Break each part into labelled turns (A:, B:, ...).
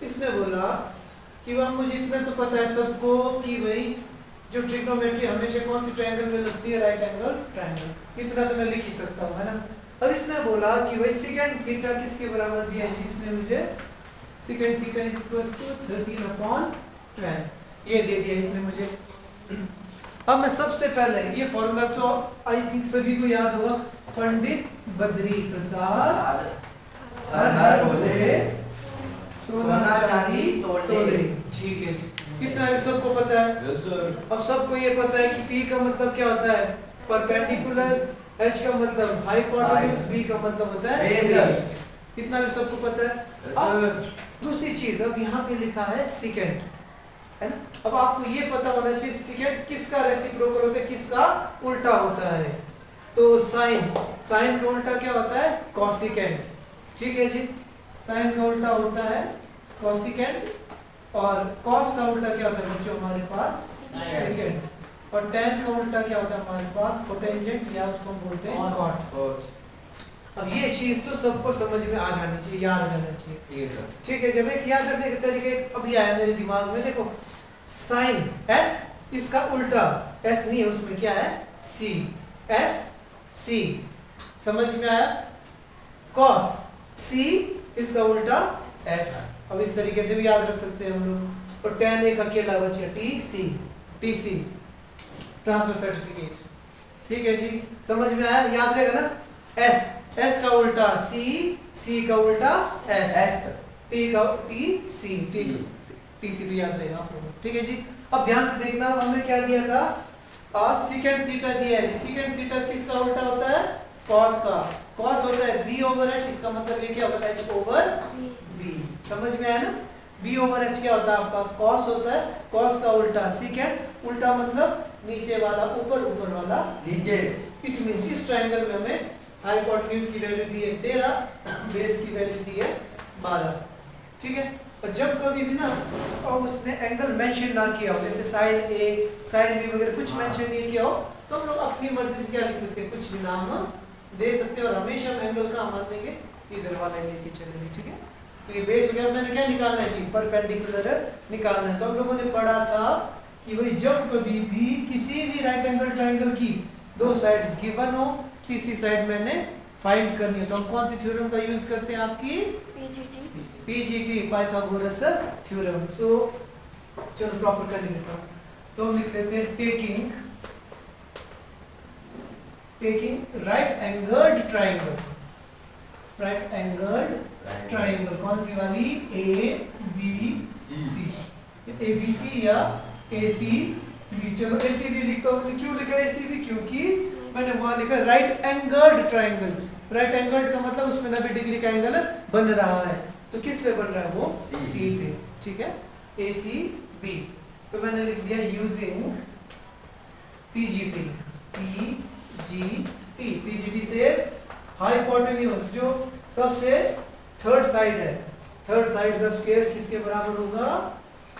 A: इसने बोला कि वह मुझे इतना तो पता है सबको कि भाई जो ट्रिग्नोमेट्री हमेशा कौन सी ट्रायंगल में लगती है, राइट एंगल ट्रायंगल। इतना तो मैं लिख ही सकता हूँ, है ना। अब इसने बोला कि भाई सेकंड थीटा किसके बराबर दिया है जी, इसने मुझे second theta is equal to 13/12 ये दे दिया इसने मुझे। अब मैं सबसे पहले ये फॉर्मूला तो आई थिंक सभी को याद होगा, पंडित बद्री प्रसाद हर हर बोले सोना चांदी तोले। ठीक है जी, कितना भी सबको पता है।
B: Yes sir.
A: अब सबको ये पता है कि P का मतलब क्या होता है, परपेंडिकुलर, H का मतलब हाइपोटेन्यूज, B का मतलब होता है बेस। कितना भी सबको पता है।
B: Yes sir.
A: दूसरी चीज, अब यहाँ पे लिखा है सेकंड, है ना। अब आपको ये पता होना चाहिए सेकंड किसका रेसिप्रोकल होता है, किसका उल्टा होता है। तो साइन का उल्टा क्या होता है, कॉसिकेंड। ठीक है जी, साइन का उल्टा होता है कॉसिकेंड, और कॉस का उल्टा क्या होता है बच्चों हमारे पास, सेकंड, और tan का उल्टा क्या होता है हमारे पास, कोटेंजेंट, या उसको हम बोलते हैं कॉट। अब ये चीज तो सबको समझ में आ जानी चाहिए, याद आ जाना चाहिए।
B: ठीक है सर।
A: ठीक है, जब एक याद रखने के तरीके अभी आया मेरे दिमाग में, देखो साइन S, इसका उल्टा S नहीं है, उसमें क्या है C, S C, समझ में आया। कॉस C, इसका उल्टा S। अब इस तरीके से भी याद रख सकते हैं हम लोग। और tan एक अकेला बचा TC, ट्रांसफर सर्टिफिकेट। ठीक है जी, समझ में आया, याद रहेगा ना। S का उल्टा C का उल्टा S, T C तो याद रहेगा आप लोगों को। ठीक है जी, अब ध्यान से देखना, हमने क्या दिया था, सेकंड थीटा दिया है जी। सेकंड थीटा किसका उल्टा होता है, कॉस का। कॉस होता है B/H, इसका मतलब ये क्या होता है, H/B। समझ में आया ना। B/H क्या होता है आपका, कॉस होता है, कॉस का उल्टा सेकंड, उल्टा मतलब नीचे वाला ऊपर, ऊपर वाला नीचे। इट मींस इस ट्रायंगल में हमें हाइपोटेन्यूज की वैल्यू दी है 13, बेस की वैल्यू दी है 12। ठीक है, और जब कभी भी ना और उसने एंगल मेंशन ना किया हो, जैसे साइन A साइन B वगैरह कुछ मेंशन नहीं किया हो, तो हम लोग अपनी मर्जी से क्या लिख सकते हैं, कुछ भी नाम दे सकते हैं। और हमेशा हम एंगल का मान देंगे इधर वाला लेके चलेंगे। ठीक है, तो ये बेस हो गया। मैंने क्या निकालना है जी, परपेंडिकुलर निकालना है। तो हम लोगों ने पढ़ा था कि भाई जब कभी भी किसी भी राइट एंगल ट्रायंगल की दो साइड्स गिवन हो, तीसरी साइड मैंने फाइंड करनी है, तो हम कौन सी थ्योरम का यूज करते हैं, आपकी PGT, पाइथागोरस थ्योरम। तो चलो प्रॉपर कर लेते हैं। तो हम लिख लेते हैं टेकिंग राइट एंगल्ड ट्रायंगल, कौन सी वाली, ABC या ACB। चलो ACB लिखता हूँ, क्यों लिखा ACB, क्योंकि मैंने वहां लिखा right angled triangle. Right angled का मतलब उसमें 90 डिग्री का एंगल बन रहा है, तो किस पे बन रहा है, वो C पे। ठीक है, ACB। तो मैंने लिख दिया यूजिंग PGT से हाइपोटेन्यूज, जो सबसे थर्ड साइड है, थर्ड साइड का स्क्वायर किसके बराबर होगा,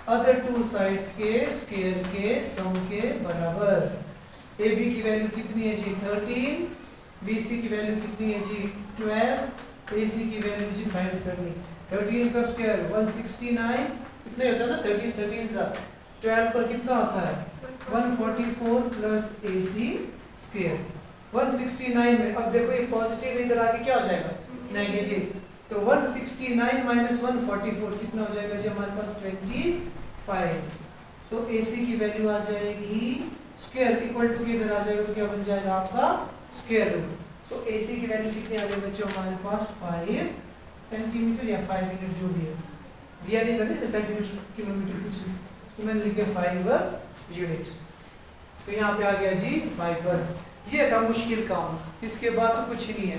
A: अदर टू साइड्स के स्क्वायर के सम के बराबर। AB की वैल्यू कितनी है जी, 13, BC की वैल्यू कितनी है जी, 12, AC की वैल्यू जी फाइंड करनी। 13 का स्क्वायर 169, कितने होता है ना, 13 सा 12 पर कितना होता है, 144 प्लस AC स्क्वायर 169 में। अब देखो ये पॉजिटिव इधर आके क्या हो जाएगा, नेगेटिव, तो 169 माइनस 144 कितना हो जाएगा जी हमारे पास, 25। सो AC की वैल्यू आ जाएगी, स्क्वायर इक्वल टू इधर आ जाएगा, तो क्या बन जाएगा आपका स्क्वायर रूट। सो AC की वैल्यू कितनी आ जाएगी बच्चों हमारे पास, 5 सेंटीमीटर या 5 यूनिट जो भी है, दिया नहीं था ना सेंटीमीटर किलोमीटर कुछ नहीं, तो मैंने लिखा 5 यूनिट। तो यहाँ पे आ गया जी 5, बस ये था मुश्किल काम, इसके बाद तो कुछ ही नहीं है।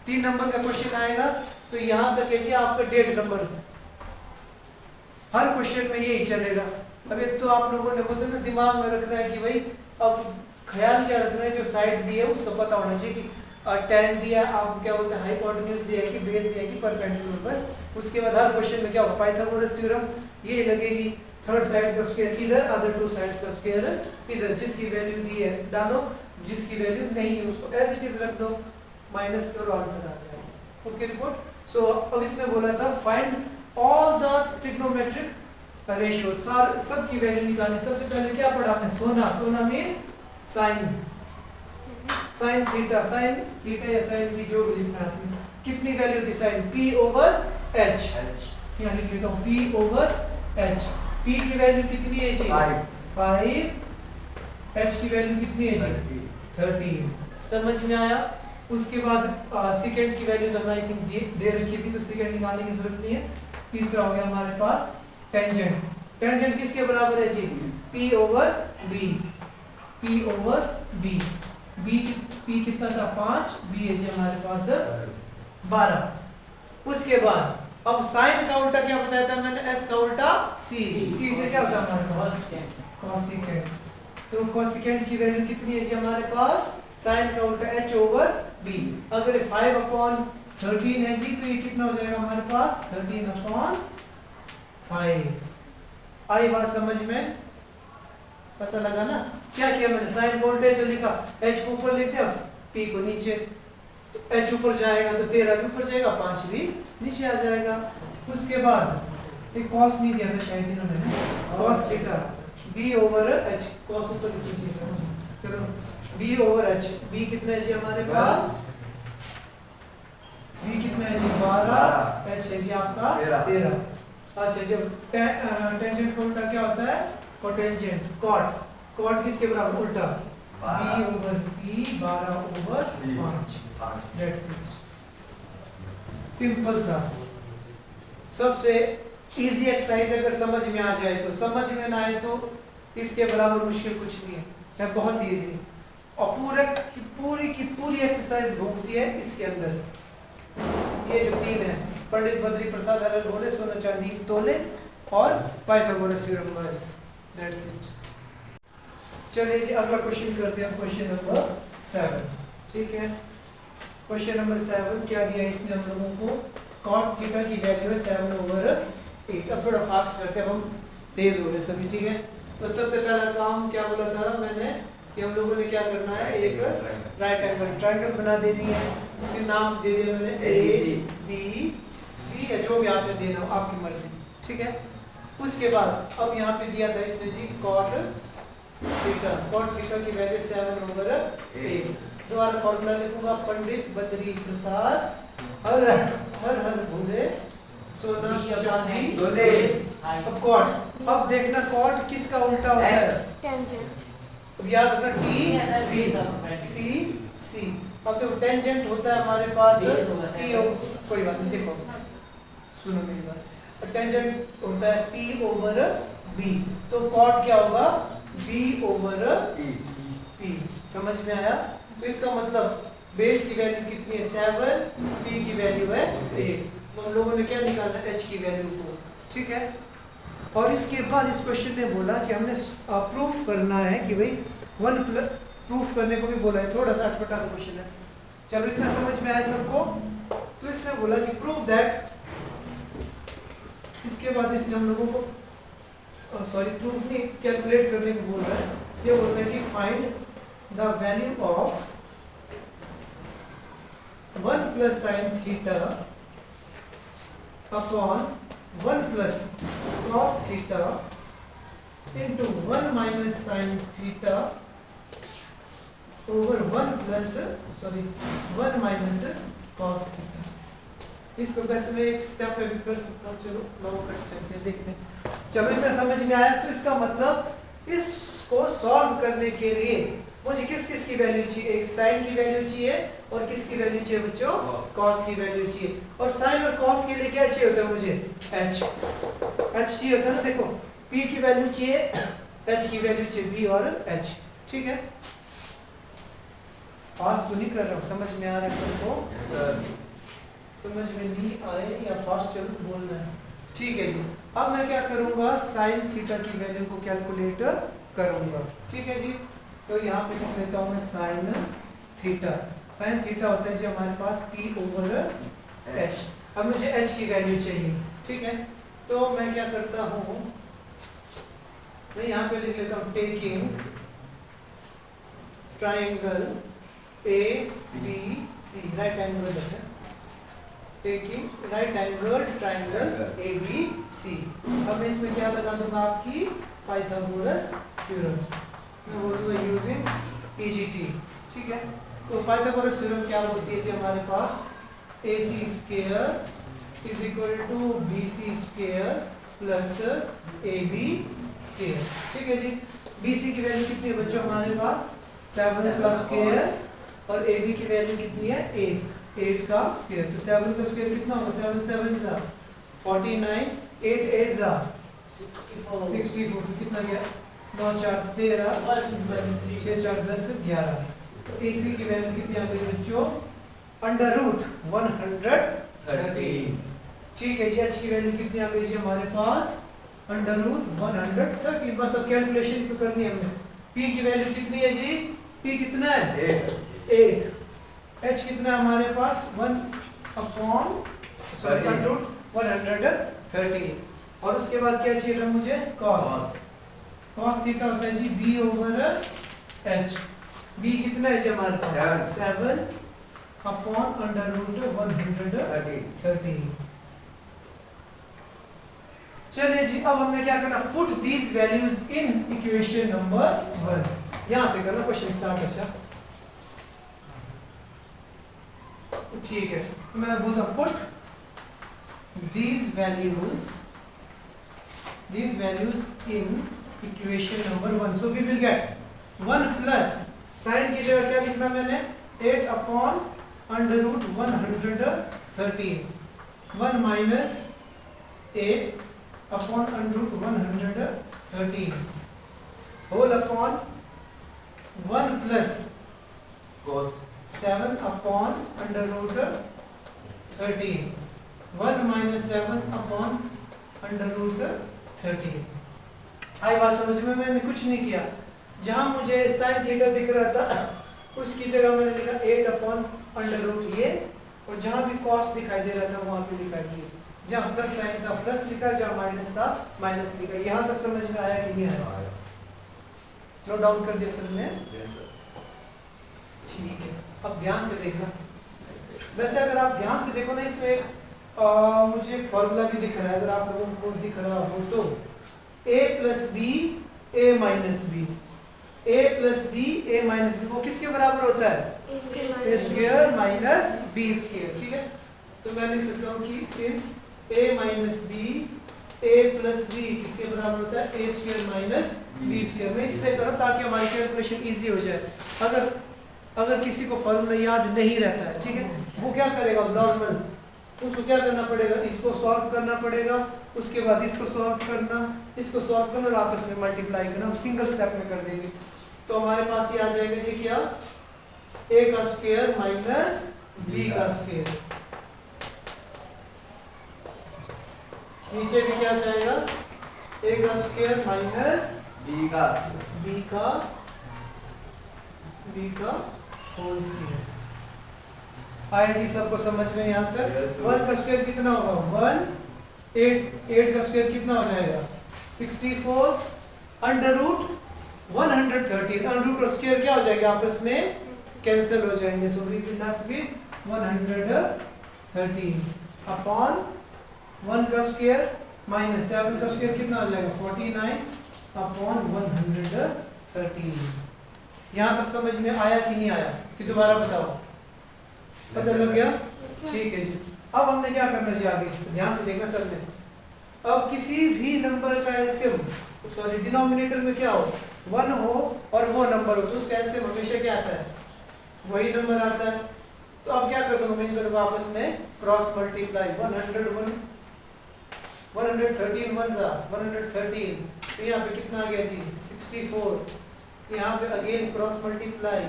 A: 3 नंबर का क्वेश्चन आएगा, तो यहाँ तक है जी आपका 1.5 नंबर, हर क्वेश्चन में यही चलेगा। अब एक तो आप लोगों ने बोलते ना दिमाग में रखना है कि भाई, अब ख्याल क्या रखना है, जो साइड दी है उसका पता होना चाहिए कि tan दिया, आप क्या बोलते हैं हाइपोटेन्यूज दिया है कि बेस दिया है कि परपेंडिकुलर, बस। उसके बाद हर क्वेश्चन में क्या होगा, पाइथागोरस थ्योरम ये लगेगी, थर्ड साइड का स्क्वायर इधर, अदर टू साइड्स का स्क्वायर इधर, जिसकी वैल्यू दी है डालो, जिसकी वैल्यू नहीं है उसको ऐसे चीज रख दो, माइनस करो, आंसर आ जाएगा। Okay report. सो अब इसमें बोला था find all the trigonometric ratio, सब की वैल्यू निकालनी। सबसे पहले क्या पढ़ा आपने? सोना। सोना मीन्स साइन, साइन थीटा या साइन भी जो भी लिखना है। कितनी वैल्यू थी साइन? p ओवर h, यहाँ लिख लेता हूँ p ओवर h। p की वैल्यू कितनी है जी? 5। h की वैल्यू कितनी है जी? 13। समझ में आया? उसके बाद सेकंड की वैल्यू तो आई थिंक दे रखी थी, तो सेकंड निकालने की जरूरत नहीं है। तीसरा हो गया हमारे पास टेंजेंट। टेंजेंट किसके बराबर है जी? p over b, p over b। p कितना था? 5। b है जी हमारे पास 12। उसके बाद अब साइन का उल्टा क्या बताया था मैंने? s का उल्टा c। c से क्या होता है हमारे पास? कोसेकेंट। तो कोसेकेंट की वैल्यू कितनी है जी हमारे पास? साइन का उल्टा h ओवर b। अगर 5/13 है जी, तो ये कितना हो जाएगा हमारे पास? 13/5। आई बात समझ में? पता लगा ना? क्या किया मैंने? साइन को उल्टे तो लिखा, h को ऊपर लिख दिया, p को नीचे। तो h ऊपर जाएगा तो 13 भी ऊपर जाएगा, 5 भी नीचे आ जाएगा। उसके बाद एक cos नहीं दिया था शायद इन्होंने, cos theta b over h, cos ऊपर नीचे। चलो b ओवर h, b कितना है जी हमारे पास? b कितना है जी? 12। h है जी आपका 13। अच्छा, जब टेंजेंट का उल्टा क्या होता है? कोटेंजेंट। कॉट, कॉट किसके बराबर? उल्टा b over p, 12 over 5। That's it. Simple सा, सबसे इजी एक्सरसाइज। अगर समझ में आ जाए तो, समझ में ना आए तो इसके बराबर मुश्किल कुछ नहीं है, बहुत इजी। और पूरी की पूरी एक्सरसाइज घूमती है इसके अंदर। ये जो 3 है, पंडित बद्री प्रसाद हरल बोले, सोना चांदी तोले, और पाइथागोरस थ्योरम, बस दैट्स इट। चलिए जी अगला क्वेश्चन करते हैं, क्वेश्चन नंबर 7। ठीक है, क्वेश्चन नंबर 7 क्या दिया है इसने हम लोगों को? कॉट थीटा की वैल्यू है 7 ओवर 8। अब थोड़ा फास्ट करते हैं, अब हम तेज हो गए सभी। ठीक है, तो सबसे पहला काम क्या बोला था मैंने कि हम लोगों ने क्या करना है? एक राइट एंगल ट्रायंगल बना देनी है। फिर नाम दे दिया मैंने ए बी सी, या जो भी आपने देना हो आपकी मर्जी। ठीक है, उसके बाद अब यहाँ पे दिया था इसने जी कॉट थीटा। कॉट थीटा की वैल्यू 7 ओवर 8। दोबारा फॉर्मूला लिखूंगा, पंडित बद्री प्रसाद हर हर भोले, सोना चांदी तोले। अब कॉट, अब देखना कॉट किसका उल्टा होता है?
B: टेंजेंट।
A: अब याद रखना टी सी। अब तो टेंजेंट होता है हमारे पास टी, कोई बात नहीं, देखो सुनो मेरी बात। टेंजेंट होता है p ओवर b, तो कॉट क्या होगा? b over p। समझ में आया? तो इसका मतलब बेस की वैल्यू कितनी है? 7, p की वैल्यू है 8। तो हम लोगों ने क्या निकालना है? h की वैल्यू को। ठीक है, और इसके बाद इस क्वेश्चन ने बोला कि हमने प्रूफ करना है कि भाई 1 प्लस, प्रूफ करने को भी बोला है, थोड़ा सा अटपटा सा क्वेश्चन है। चलो इतना समझ में आया सबको? तो इसने बोला कि प्रूफ दैट, इसके बाद इसने हम लोगों को प्रूफ नहीं, कैलकुलेट करने को बोल रहा है। ये बोल रहा है कि find the value of 1 plus sine theta upon 1 plus cos theta into 1 minus sine theta over 1 minus cos theta. इसको वैसे मैं एक स्टेप पे भी कर सकता हूँ, चलो लॉन्ग कट चलते हैं, देखते हैं। चलो इतना समझ में आया? तो इसका मतलब इसको सॉल्व करने के लिए मुझे किस किस की वैल्यू चाहिए? एक साइन की वैल्यू चाहिए, और किसकी वैल्यू चाहिए बच्चों? कॉस की वैल्यू चाहिए। और साइन और कॉस के लिए क्या चाहिए होता है मुझे? h चाहिए होता है ना। देखो p की वैल्यू चाहिए, h की वैल्यू चाहिए, b और h। ठीक है, फास्ट तो नहीं कर रहा हूँ, समझ में आ रहा है सबको? समझ में नहीं आए या फास्ट चलो बोलना है? ठीक है जी, अब मैं क्या करूंगा? साइन थीटा की वैल्यू को कैलकुलेट करूंगा। ठीक है जी, तो यहाँ पे लिख लेता हूँ मैं साइन थीटा। साइन थीटा होता है जी हमारे पास p ओवर h। अब मुझे h की वैल्यू चाहिए। ठीक है, तो मैं क्या करता हूँ, मैं यहाँ पे लिख लेता हूँ taking triangle A B C, right angle है। Taking right angle triangle ABC। अब मैं इसमें क्या लगा दूंगा आपकी पाइथागोरस थ्योरम, मैं बोलूँगा यूजिंग EGT। ठीक है, तो पाइथागोरस थ्योरम क्या बोलती है जी हमारे पास AC square is equal to BC square plus AB square. ठीक है जी, BC की वैल्यू कितनी है बच्चों हमारे पास 7 का स्क्वायर और AB की वैल्यू कितनी है 8 का स्क्वायर। तो 7 का स्क्वायर कितना होगा 7 7 जा 49, 8 8 जा 64 कितना गया 9 4 13 6 4 10 11। तो AC की वैल्यू कितनी आ गई बच्चों अंडर रूट 113। ठीक है जी, H की वैल्यू कितनी आ गई जी हमारे पास अंडर रूट 113। बस अब कैलकुलेशन तो करनी है हमने। P की वैल्यू कितनी है जी P कितना है 8। H कितना है हमारे पास 1/113। और उसके बाद क्या चाहिए था मुझे cos थीटा होता है जी B ओवर H। B कितना है जी हमारे पास 7/113। चलिए जी, अब हमने क्या करना put these values in equation number 1। यहां से करना क्वेश्चन स्टार्ट। अच्छा ठीक है, मैं बोलता put these values in equation number 1। So we will get 1 plus sine की जगह क्या लिखना मैंने 8/113 1 minus 8/113 whole upon 1 plus
B: cos
A: 7/13 1 minus 7/13। आई बात समझ में? मैंने कुछ नहीं किया, जहां मुझे साइन थीटा दिख रहा था उसकी जगह मैंने लिखा 8/√ ये, और जहां भी कॉस दिखाई दे रहा था वहां पे लिखा ये, जहां प्लस साइन था प्लस लिखा, जहां माइनस था माइनस लिखा। यहां तक समझ में आया कि नहीं आया? नोट डाउन कर दिया सबने? ठीक है, अब ध्यान से देखना। वैसे अगर आप ध्यान से देखो ना, इसमें एक मुझे एक फॉर्मूला भी दिख रहा है, अगर आप लोगों को दिख रहा हो तो a plus B a minus B, a plus B a minus B, वो किसके बराबर होता है? a square minus b square. ठीक है, तो मैं लिख सकता हूँ कि since a minus B a plus B किसके बराबर होता है? a square minus b square. मैं इसलिए कर रहा हूँ ताकि हमारी कैलकुलेशन इजी हो जाए। अगर किसी को फॉर्मूला याद नहीं रहता है, ठीक है, वो क्या करेगा? नॉर्मल उसको क्या करना पड़ेगा? इसको सॉल्व करना पड़ेगा, उसके बाद इसको सॉल्व करना, इसको सॉल्व करना और आपस में मल्टीप्लाई करना। हम सिंगल स्टेप में कर देंगे। तो हमारे पास ये आ जाएगा जी क्या? a का स्क्वायर माइनस b का स्क्वायर। नीचे भी क्या जाएगा? a का स्क्वायर माइनस b का होल स्क्वायर। आया जी सबको समझ में यहाँ तक? 1 का स्क्वायर कितना होगा? 1 8 का स्क्वायर कितना हो जाएगा? 64 अंडर रूट 113। अंडर रूट और स्क्वायर क्या हो जाएगा? आपस में कैंसिल हो जाएंगे। So we will left with 113 upon 1 का स्क्वायर माइनस 7 का स्क्वायर कितना हो जाएगा? 49 अपॉन 113। यहाँ तक समझ में आया कि नहीं आया? कि दोबारा बताओ, पता लग गया? ठीक है जी। अब हमने क्या करना चाहिए आगे? ध्यान से देखना सबने। अब किसी भी नंबर का एलसीएम, सॉरी डिनोमिनेटर में क्या हो? 1 हो और वो नंबर हो, तो उसका एलसीएम हमेशा क्या आता है? वही नंबर आता है। तो अब क्या कर दूंगा मैं इन दोनों को आपस में क्रॉस मल्टीप्लाई। 113 1 जा 113, तो यहाँ पे कितना आ गया जी? 64। यहाँ पे again cross multiply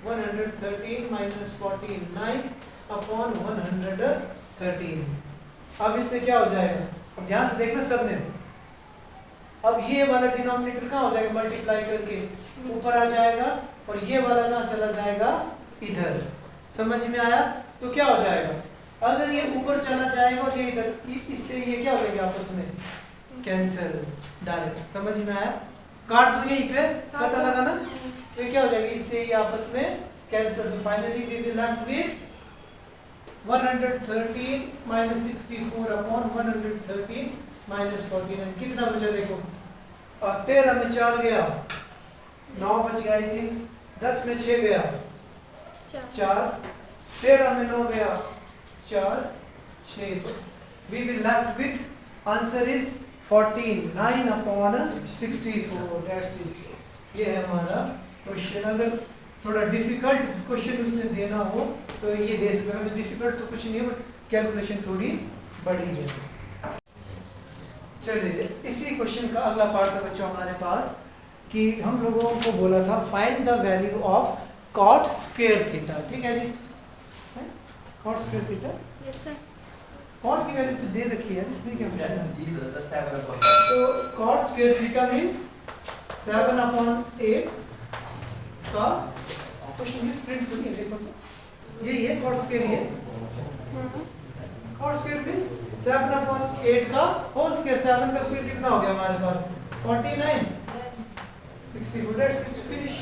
A: 113 minus 49 upon 113। अब इससे क्या हो जाएगा? अब ध्यान से देखना सबने। अब ये वाला डिनोमिनेटर कहाँ हो जाएगा? मल्टीप्लाई करके ऊपर आ जाएगा, और ये वाला कहाँ चला जाएगा? इधर। समझ में आया? तो क्या हो जाएगा? अगर ये ऊपर चला जाएगा और ये इधर, इससे ये क्या हो जाएगा? आपस में कैंसिल डायरेक्ट। समझ में आया? काट दो यहीं पे, पता लगा ना? तो क्या हो जाएगा? इससे ये आपस में कैंसिल। तो finally we will left with 113 minus 64 upon 113 minus 49 कितना बचा देखो। 13 में 4 गया, 9 बच गया, आई थिंक 10 में 6 गया 4, 13 में 9 गया 4 6। We will left with answer is 14, 9 upon 64, that's it. ये है हमारा क्वेश्चन। अगर थोड़ा डिफिकल्ट क्वेश्चन उसने देना हो तो ये दे सकते हैं, डिफिकल्ट तो कुछ नहीं है, बट कैलकुलेशन थोड़ी बड़ी है। चलिए इसी क्वेश्चन का अगला पार्ट है बच्चों हमारे पास कि हम लोगों को बोला था find the value of cot square theta. ठीक है जी, cot square theta.
B: Yes sir.
A: Cot की वैल्यू तो दे रखी है, इसमें क्या पूछना है? तो कॉट स्क्वायर थीटा मींस 7/8 का क्वेश्चन इस प्रिंट तो नहीं है, देखो तो ये कॉट स्क्वायर है। कॉट स्क्वायर मींस 7/8 का होल स्क्वायर। 7 का स्क्वायर कितना हो गया हमारे पास? 49, 64, दैट्स इट, फिनिश।